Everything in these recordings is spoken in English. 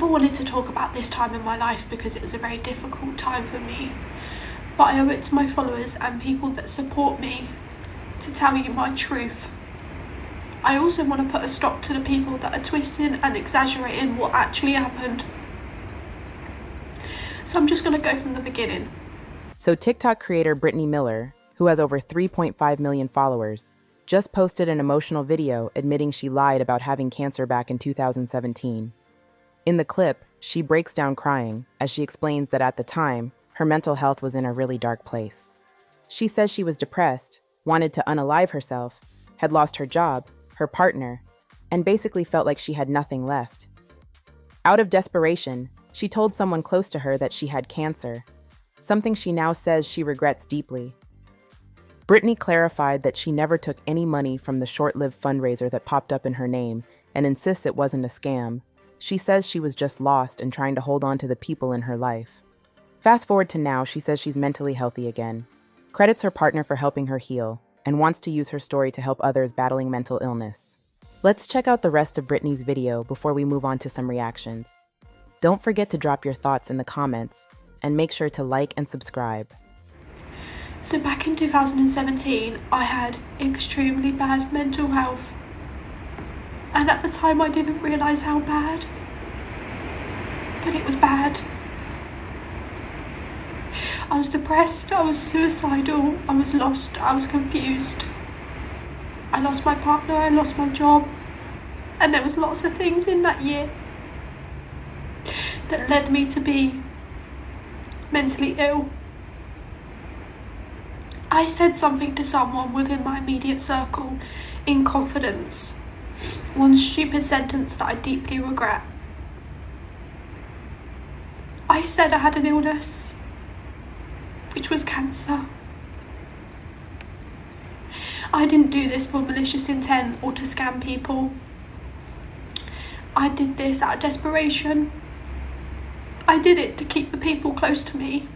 never wanted to talk about this time in my life because it was a very difficult time for me, but I owe it to my followers and people that support me to tell you my truth. I also want to put a stop to the people that are twisting and exaggerating what actually happened. So I'm just going to go from the beginning. So TikTok creator Brittany Miller, who has over 3.5 million followers, just posted an emotional video admitting she lied about having cancer back in 2017. In the clip, she breaks down crying as she explains that at the time, her mental health was in a really dark place. She says she was depressed, wanted to unalive herself, had lost her job, her partner, and basically felt like she had nothing left. Out of desperation, she told someone close to her that she had cancer, something she now says she regrets deeply. Brittany clarified that she never took any money from the short-lived fundraiser that popped up in her name and insists it wasn't a scam. She says she was just lost and trying to hold on to the people in her life. Fast forward to now, she says she's mentally healthy again, credits her partner for helping her heal, and wants to use her story to help others battling mental illness. Let's check out the rest of Brittany's video before we move on to some reactions. Don't forget to drop your thoughts in the comments, and make sure to like and subscribe. So back in 2017, I had extremely bad mental health. And at the time I didn't realise how bad. But it was bad. I was depressed, I was suicidal, I was lost, I was confused. I lost my partner, I lost my job, and there was lots of things in that year that led me to be mentally ill. I said something to someone within my immediate circle in confidence, one stupid sentence that I deeply regret. I said I had an illness, which was cancer. I didn't do this for malicious intent or to scam people. I did this out of desperation. I did it to keep the people close to me,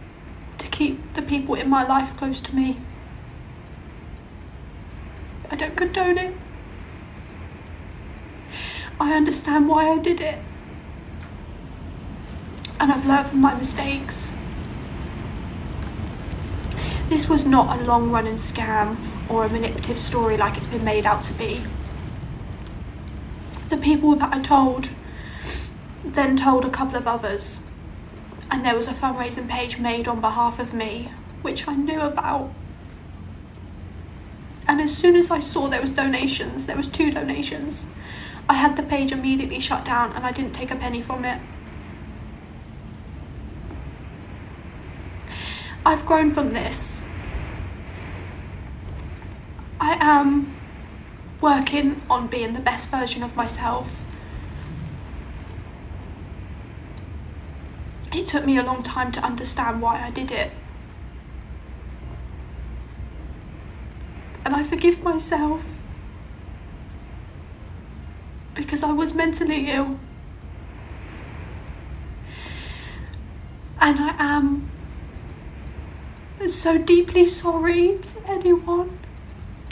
to keep the people in my life close to me. I don't condone it. I understand why I did it. And I've learned from my mistakes. This was not a long-running scam or a manipulative story like it's been made out to be. The people that I told then told a couple of others, and there was a fundraising page made on behalf of me, which I knew about. And as soon as I saw there was donations, there was 2 donations, I had the page immediately shut down and I didn't take a penny from it. I've grown from this. I am working on being the best version of myself. It took me a long time to understand why I did it. And I forgive myself because I was mentally ill. And I am so deeply sorry to anyone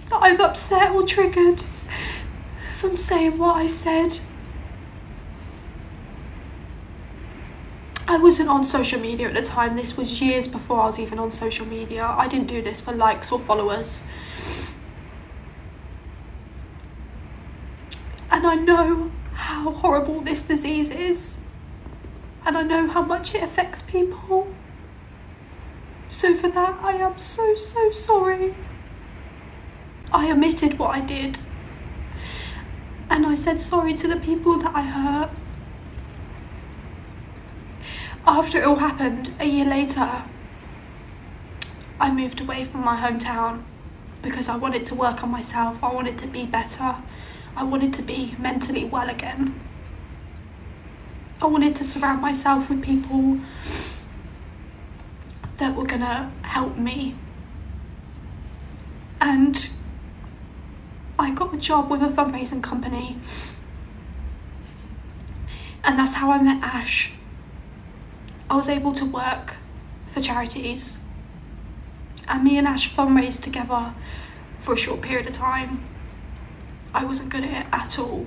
that I've upset or triggered from saying what I said. I wasn't on social media at the time. This was years before I was even on social media. I didn't do this for likes or followers. And I know how horrible this disease is. And I know how much it affects people. So for that, I am so sorry. I admitted what I did. And I said sorry to the people that I hurt. After it all happened, a year later, I moved away from my hometown because I wanted to work on myself. I wanted to be better. I wanted to be mentally well again. I wanted to surround myself with people that were gonna help me. And I got a job with a fundraising company. And that's how I met Ash. I was able to work for charities. And me and Ash fundraised together for a short period of time. I wasn't good at it at all.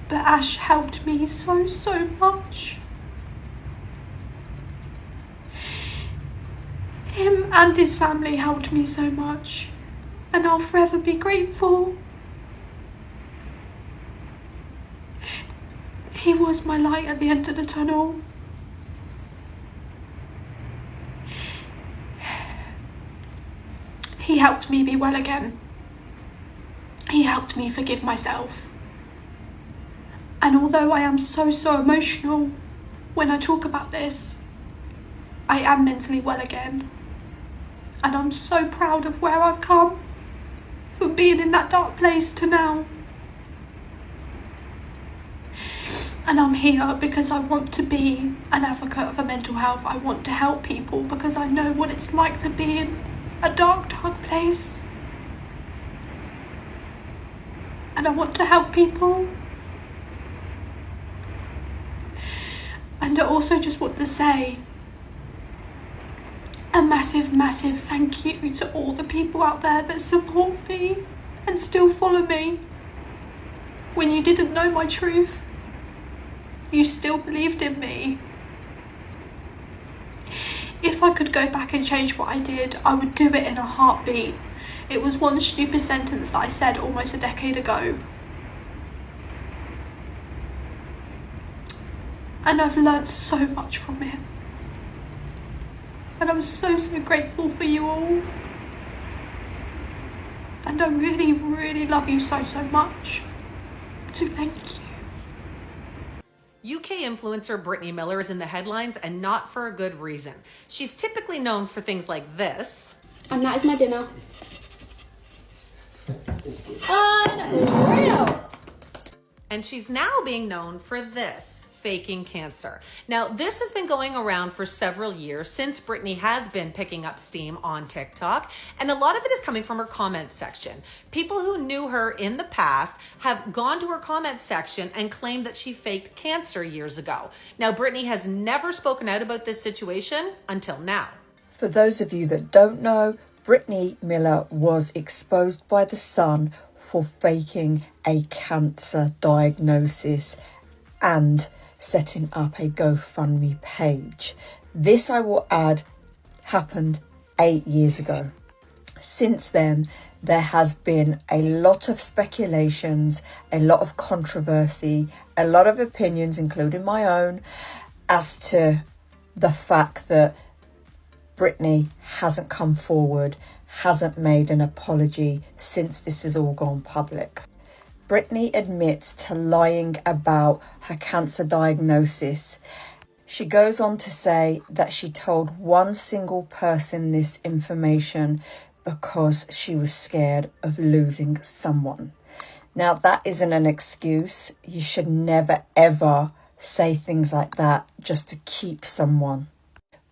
But Ash helped me so, so much. Him and his family helped me so much, and I'll forever be grateful. He was my light at the end of the tunnel. He helped me be well again. He helped me forgive myself. And although I am so, so emotional when I talk about this, I am mentally well again. And I'm so proud of where I've come, from being in that dark place to now. And I'm here because I want to be an advocate for mental health. I want to help people because I know what it's like to be in a dark, dark place. And I want to help people. And I also just want to say a massive, massive thank you to all the people out there that support me and still follow me. When you didn't know my truth, you still believed in me. If I could go back and change what I did, I would do it in a heartbeat. It was one stupid sentence that I said almost a decade ago. And I've learnt so much from it. And I'm so, so grateful for you all. And I really, really love you so, so much. So thank you. UK influencer Brittany Miller is in the headlines, and not for a good reason. She's typically known for things like this. And that is my dinner. Unreal! And she's now being known for this, faking cancer. Now, this has been going around for several years since Brittany has been picking up steam on TikTok, and a lot of it is coming from her comments section. People who knew her in the past have gone to her comments section and claimed that she faked cancer years ago. Now, Brittany has never spoken out about this situation until now. For those of you that don't know, Brittany Miller was exposed by The Sun for faking a cancer diagnosis and setting up a GoFundMe page. This, I will add, happened 8 years ago. Since then, there has been a lot of speculations, a lot of controversy, a lot of opinions, including my own, as to the fact that Brittany hasn't come forward, hasn't made an apology since this has all gone public. Brittany admits to lying about her cancer diagnosis. She goes on to say that she told one single person this information because she was scared of losing someone. Now, that isn't an excuse. You should never, ever say things like that just to keep someone.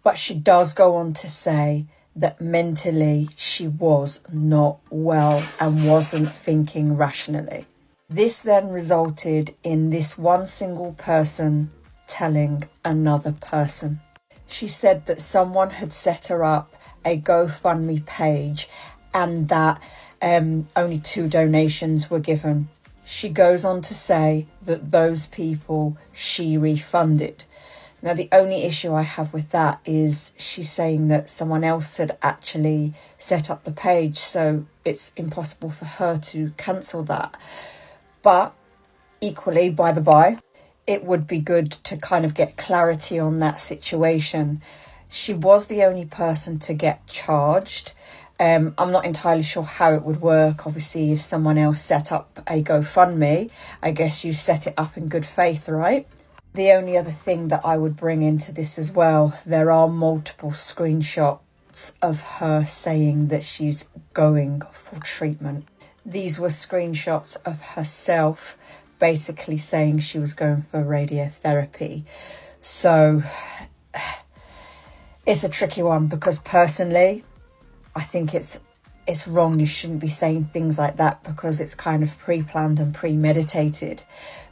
But she does go on to say that mentally she was not well and wasn't thinking rationally. This then resulted in this one single person telling another person. She said that someone had set her up a GoFundMe page and that only 2 donations were given. She goes on to say that those people she refunded. Now, the only issue I have with that is she's saying that someone else had actually set up the page, so it's impossible for her to cancel that. But equally, by the by, it would be good to kind of get clarity on that situation. She was the only person to get charged. I'm not entirely sure how it would work. Obviously, if someone else set up a GoFundMe, I guess you set it up in good faith, right? The only other thing that I would bring into this as well, there are multiple screenshots of her saying that she's going for treatment. These were screenshots of herself basically saying she was going for radiotherapy. So it's a tricky one because personally, I think it's wrong. You shouldn't be saying things like that because it's kind of pre-planned and premeditated.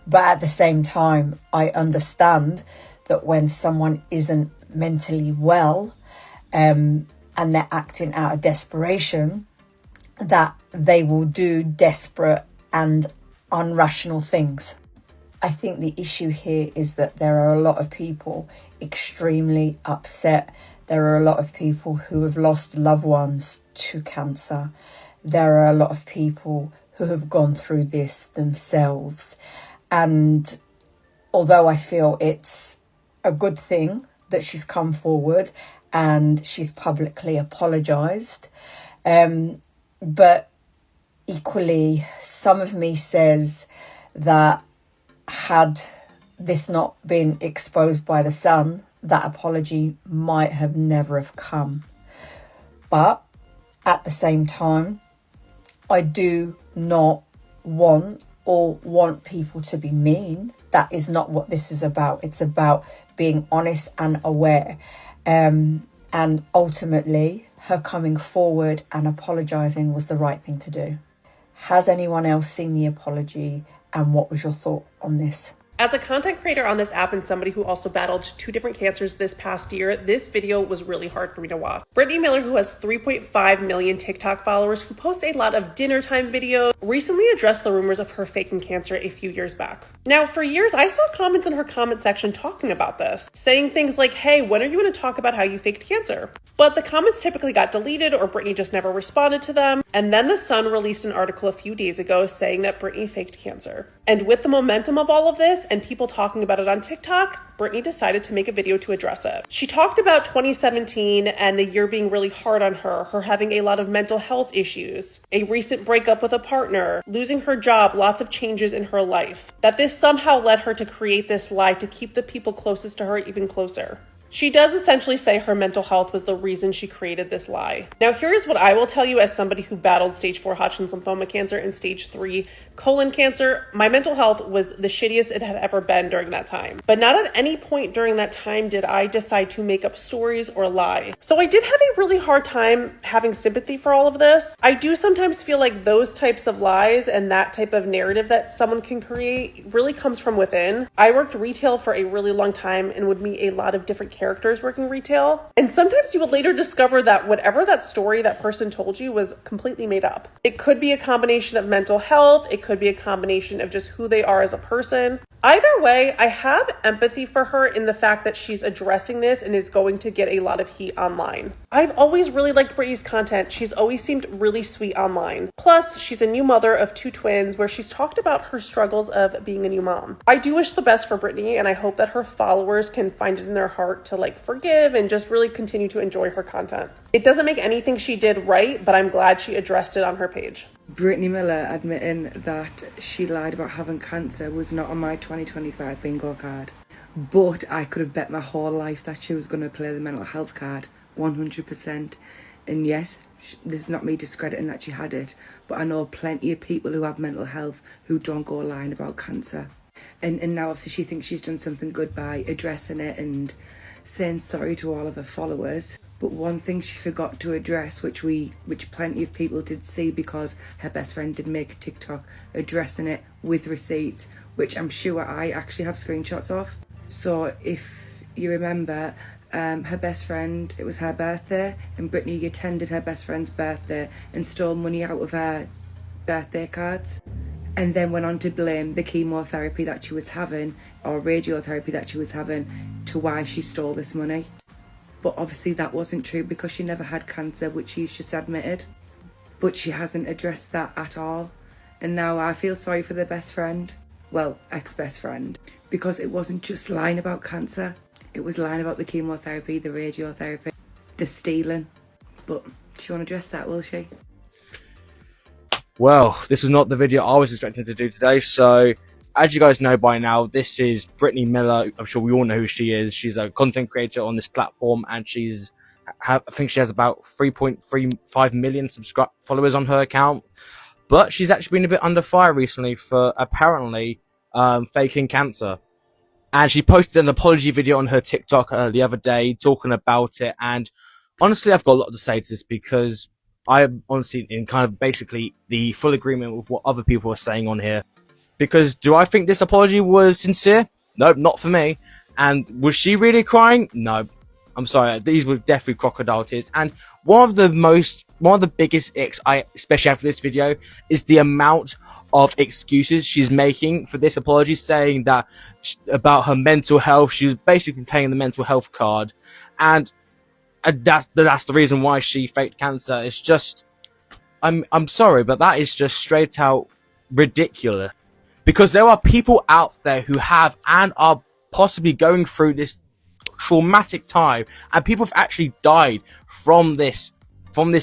But at the same time, I understand that when someone isn't mentally well and they're acting out of desperation, that they will do desperate and unrational things. I think the issue here is that there are a lot of people extremely upset. There are a lot of people who have lost loved ones to cancer. There are a lot of people who have gone through this themselves. And although I feel it's a good thing that she's come forward and she's publicly apologised, but equally, some of me says that had this not been exposed by the Sun, that apology might have never have come. But at the same time, I do not want people to be mean. That is not what this is about. It's about being honest and aware. And ultimately, her coming forward and apologising was the right thing to do. Has anyone else seen the apology, and what was your thought on this? As a content creator on this app and somebody who also battled 2 different cancers this past year, this video was really hard for me to watch. Brittany Miller, who has 3.5 million TikTok followers, who posts a lot of dinner time videos, recently addressed the rumors of her faking cancer a few years back. Now, for years, I saw comments in her comment section talking about this, saying things like, hey, when are you going to talk about how you faked cancer? But the comments typically got deleted, or Brittany just never responded to them. And then The Sun released an article a few days ago saying that Brittany faked cancer. And with the momentum of all of this and people talking about it on TikTok, Brittany decided to make a video to address it. She talked about 2017 and the year being really hard on her having a lot of mental health issues, a recent breakup with a partner, losing her job, lots of changes in her life, that this somehow led her to create this lie to keep the people closest to her even closer. She does essentially say her mental health was the reason she created this lie. Now, here's what I will tell you as somebody who battled stage 4 Hodgkin's lymphoma cancer and stage 3 colon cancer. My mental health was the shittiest it had ever been during that time. But not at any point during that time did I decide to make up stories or lie. So I did have a really hard time having sympathy for all of this. I do sometimes feel like those types of lies and that type of narrative that someone can create really comes from within. I worked retail for a really long time and would meet a lot of different characters working retail. And sometimes you would later discover that whatever that story that person told you was completely made up. It could be a combination of mental health. It could be a combination of just who they are as a person. Either way, I have empathy for her in the fact that she's addressing this and is going to get a lot of heat online. I've always really liked Brittany's content. She's always seemed really sweet online. Plus, she's a new mother of 2 twins where she's talked about her struggles of being a new mom. I do wish the best for Brittany, and I hope that her followers can find it in their heart to forgive and just really continue to enjoy her content. It doesn't make anything she did right, but I'm glad she addressed it on her page. Brittany Miller admitting that she lied about having cancer was not on my 2025 bingo card. But I could have bet my whole life that she was going to play the mental health card, 100%. And yes, this is not me discrediting that she had it, but I know plenty of people who have mental health who don't go lying about cancer. And now obviously she thinks she's done something good by addressing it and saying sorry to all of her followers. But one thing she forgot to address, which plenty of people did see because her best friend did make a TikTok addressing it with receipts, which I'm sure I actually have screenshots of. So if you remember, her best friend, it was her birthday, and Brittany attended her best friend's birthday and stole money out of her birthday cards, and then went on to blame the chemotherapy that she was having, or radiotherapy that she was having, to why she stole this money. But obviously that wasn't true because she never had cancer, which she's just admitted. But she hasn't addressed that at all. And now I feel sorry for the best friend, well, ex-best friend, because it wasn't just lying about cancer. It was lying about the chemotherapy, the radiotherapy, the stealing. But she won't address that, will she? Well, this was not the video I was expecting to do today, so as you guys know by now, this is Brittany Miller. I'm sure we all know who she is. She's a content creator on this platform, and I think she has about 3.35 million followers on her account. But she's actually been a bit under fire recently for apparently faking cancer. And she posted an apology video on her TikTok the other day talking about it. And honestly, I've got a lot to say to this because I am honestly in kind of basically the full agreement with what other people are saying on here. Because do I think this apology was sincere? No, not for me. And was she really crying? No. I'm sorry. These were definitely crocodile tears. And one of the biggest icks I especially have for this video is the amount of excuses she's making for this apology, saying that about her mental health. She was basically playing the mental health card, and that's the reason why she faked cancer. It's just, I'm sorry, but that is just straight out ridiculous, because there are people out there who have and are possibly going through this traumatic time, and people have actually died from this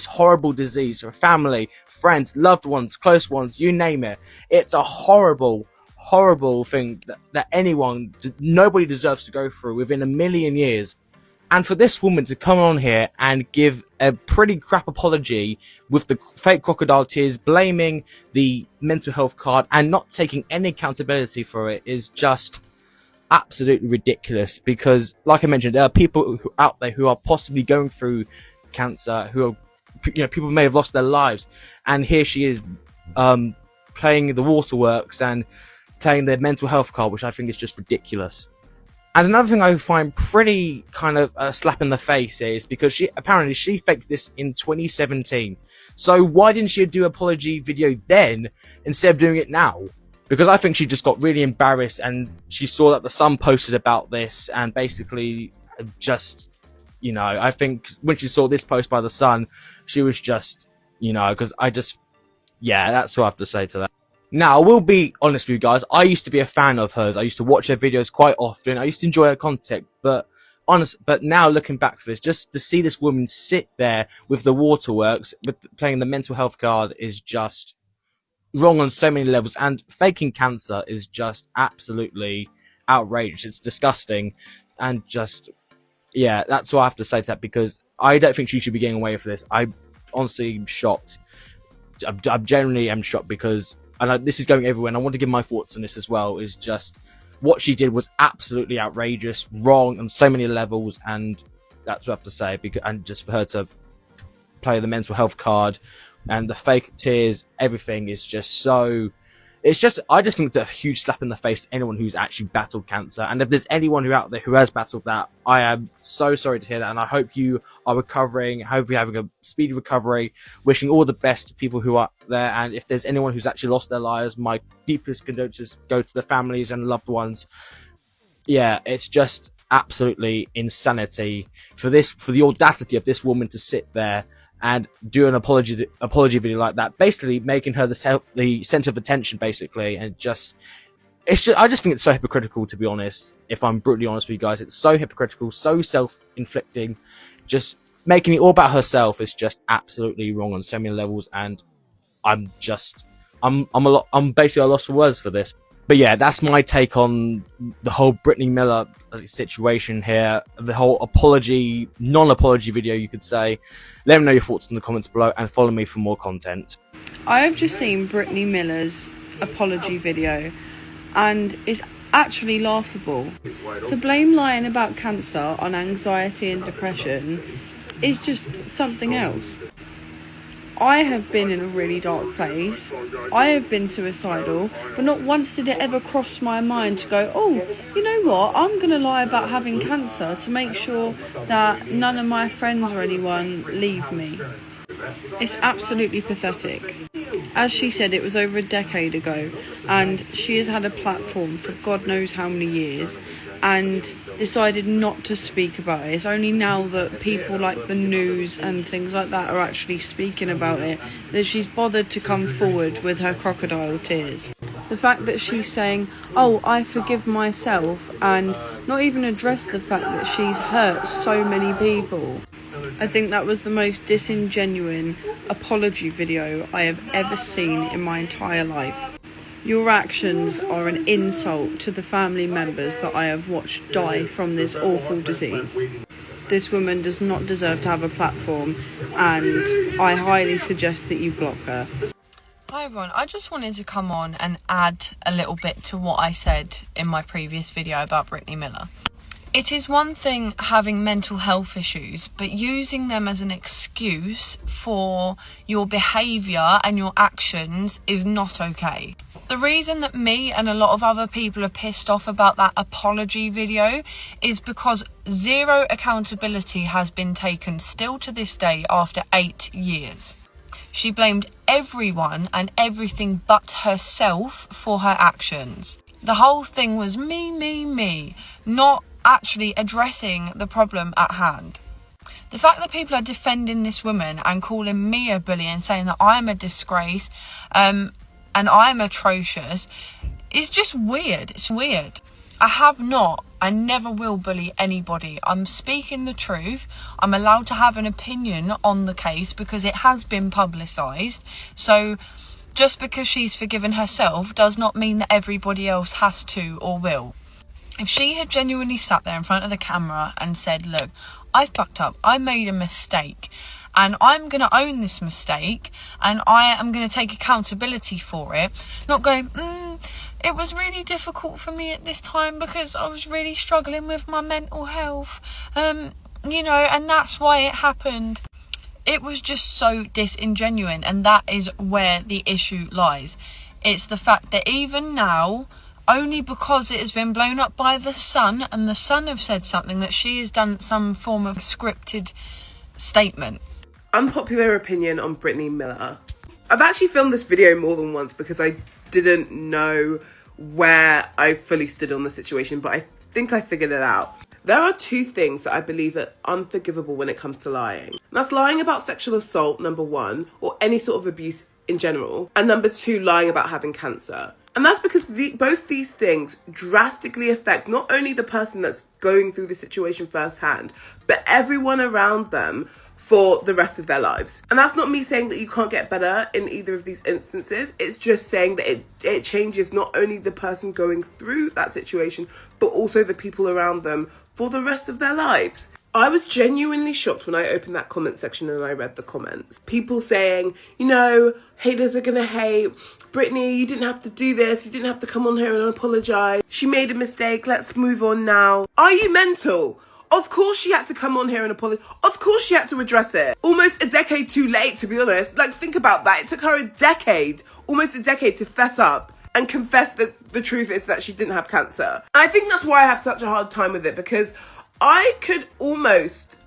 horrible disease. For family, friends, loved ones, close ones, you name it. It's a horrible thing that nobody deserves to go through within a million years. And for this woman to come on here and give a pretty crap apology with the fake crocodile tears, blaming the mental health card and not taking any accountability for it, is just absolutely ridiculous. Because, like I mentioned, there are people out there who are possibly going through cancer, who are, people may have lost their lives, and here she is playing the waterworks and playing their mental health card, which I think is just ridiculous. And another thing I find pretty kind of a slap in the face is because she faked this in 2017. So why didn't she do an apology video then instead of doing it now? Because I think she just got really embarrassed, and she saw that the Sun posted about this, and basically just, I think when she saw this post by the Sun, she was just, because that's what I have to say to that. Now, I will be honest with you guys, I used to be a fan of hers. I used to watch her videos quite often. I used to enjoy her content, but now looking back for this, just to see this woman sit there with the waterworks, with playing the mental health card, is just wrong on so many levels, and faking cancer is just absolutely outrageous. It's disgusting, and just, that's what I have to say to that, because I don't think she should be getting away with this. I honestly am shocked. I genuinely am shocked, because this is going everywhere, and I want to give my thoughts on this as well. Is just what she did was absolutely outrageous, wrong on so many levels, and that's what I have to say. And just for her to play the mental health card and the fake tears, everything is just so. I just think it's a huge slap in the face to anyone who's actually battled cancer. And if there's anyone out there who has battled that, I am so sorry to hear that. And I hope you are recovering. I hope you're having a speedy recovery. Wishing all the best to people who are there. And if there's anyone who's actually lost their lives, my deepest condolences go to the families and loved ones. Yeah, it's just absolutely insanity for the audacity of this woman to sit there and do an apology video like that, basically making her the center of attention, basically. And I just think it's so hypocritical, to be honest. If I'm brutally honest with you guys, it's so hypocritical, so self-inflicting. Just making it all about herself is just absolutely wrong on so many levels. And I'm basically at a loss for words for this. But yeah, that's my take on the whole Brittany Miller situation here. The whole non-apology video, you could say. Let me know your thoughts in the comments below, and follow me for more content. I have just seen Brittany Miller's apology video, and it's actually laughable. To blame lying about cancer on anxiety and depression is just something else. I have been in a really dark place. I have been suicidal, but not once did it ever cross my mind to go, oh, you know what, I'm going to lie about having cancer to make sure that none of my friends or anyone leave me. It's absolutely pathetic. As she said, it was over a decade ago, and she has had a platform for God knows how many years, and decided not to speak about it. It's only now that people like the news and things like that are actually speaking about it that she's bothered to come forward with her crocodile tears. The fact that she's saying, oh, I forgive myself, and not even address the fact that she's hurt so many people. I think that was the most disingenuous apology video I have ever seen in my entire life. Your actions are an insult to the family members that I have watched die from this awful disease. This woman does not deserve to have a platform, and I highly suggest that you block her. Hi everyone, I just wanted to come on and add a little bit to what I said in my previous video about Brittany Miller. It is one thing having mental health issues, but using them as an excuse for your behaviour and your actions is not okay. The reason that me and a lot of other people are pissed off about that apology video is because zero accountability has been taken still to this day after 8 years. She blamed everyone and everything but herself for her actions. The whole thing was me, not actually addressing the problem at hand. The fact that people are defending this woman and calling me a bully and saying that I'm a disgrace and I'm atrocious is just weird. It's weird. I never will bully anybody. I'm speaking the truth. I'm allowed to have an opinion on the case because it has been publicised. So just because she's forgiven herself does not mean that everybody else has to or will. If she had genuinely sat there in front of the camera and said, look, I fucked up, I made a mistake, and I'm going to own this mistake, and I am going to take accountability for it, not going, it was really difficult for me at this time because I was really struggling with my mental health, and that's why it happened. It was just so disingenuous, and that is where the issue lies. It's the fact that even now, only because it has been blown up by the Sun, and the Sun have said something, that she has done some form of scripted statement. Unpopular opinion on Brittany Miller. I've actually filmed this video more than once because I didn't know where I fully stood on the situation, but I think I figured it out. There are two things that I believe are unforgivable when it comes to lying. That's lying about sexual assault, number one, or any sort of abuse in general, and number two, lying about having cancer. And that's because both these things drastically affect not only the person that's going through the situation firsthand, but everyone around them for the rest of their lives. And that's not me saying that you can't get better in either of these instances. It's just saying that it changes not only the person going through that situation, but also the people around them for the rest of their lives. I was genuinely shocked when I opened that comment section and I read the comments. People saying, haters are gonna hate. Brittany, you didn't have to do this. You didn't have to come on here and apologise. She made a mistake. Let's move on now. Are you mental? Of course she had to come on here and apologise. Of course she had to address it. Almost a decade too late, to be honest. Think about that. It took her almost a decade to fess up and confess that the truth is that she didn't have cancer. And I think that's why I have such a hard time with it, because I could almost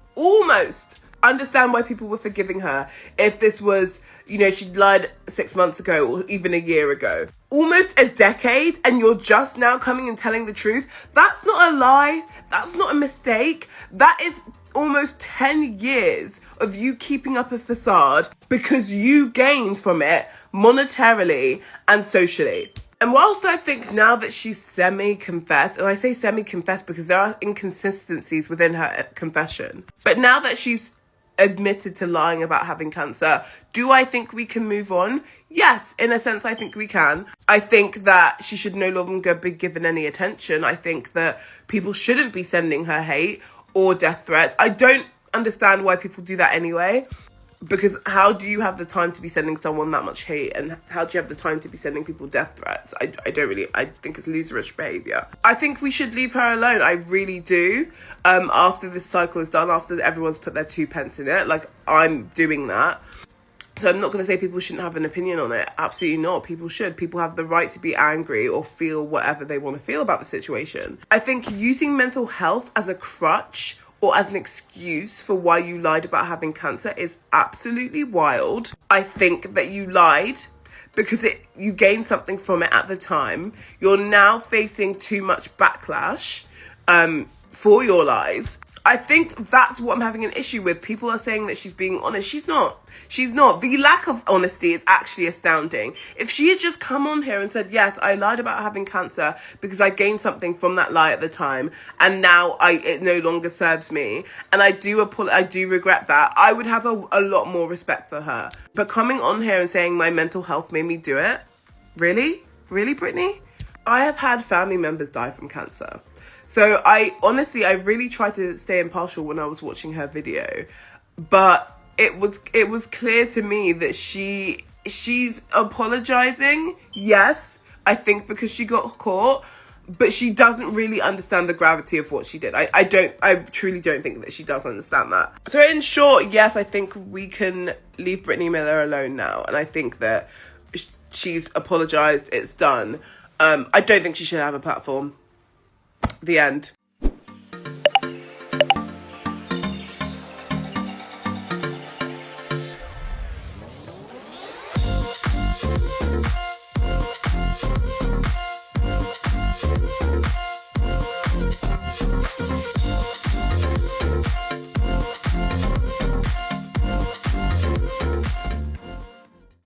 understand why people were forgiving her if this was, she lied 6 months ago or even a year ago. Almost a decade and you're just now coming and telling the truth. That's not a lie. That's not a mistake. That is almost 10 years of you keeping up a facade because you gained from it monetarily and socially. And whilst I think now that she's semi-confessed, and I say semi-confessed because there are inconsistencies within her confession, but now that she's admitted to lying about having cancer, do I think we can move on? Yes, in a sense, I think we can. I think that she should no longer be given any attention. I think that people shouldn't be sending her hate or death threats. I don't understand why people do that anyway. Because how do you have the time to be sending someone that much hate, and how do you have the time to be sending people death threats? I think it's loserish behaviour. I think we should leave her alone. I really do. After this cycle is done, after everyone's put their 2 pence in it, I'm doing that. So I'm not going to say people shouldn't have an opinion on it. Absolutely not. People should. People have the right to be angry or feel whatever they want to feel about the situation. I think using mental health as a crutch or as an excuse for why you lied about having cancer is absolutely wild. I think that you lied because you gained something from it at the time. You're now facing too much backlash for your lies. I think that's what I'm having an issue with. People are saying that she's being honest. She's not. The lack of honesty is actually astounding. If she had just come on here and said, yes, I lied about having cancer because I gained something from that lie at the time, and now it no longer serves me, and I do regret that, I would have a lot more respect for her. But coming on here and saying my mental health made me do it? Really? Really, Brittany? I have had family members die from cancer. So I really tried to stay impartial when I was watching her video, but it was clear to me that she's apologizing. Yes, I think because she got caught, but she doesn't really understand the gravity of what she did. I truly don't think that she does understand that. So in short, yes, I think we can leave Brittany Miller alone now, and I think that she's apologized. It's done. I don't think she should have a platform. The end.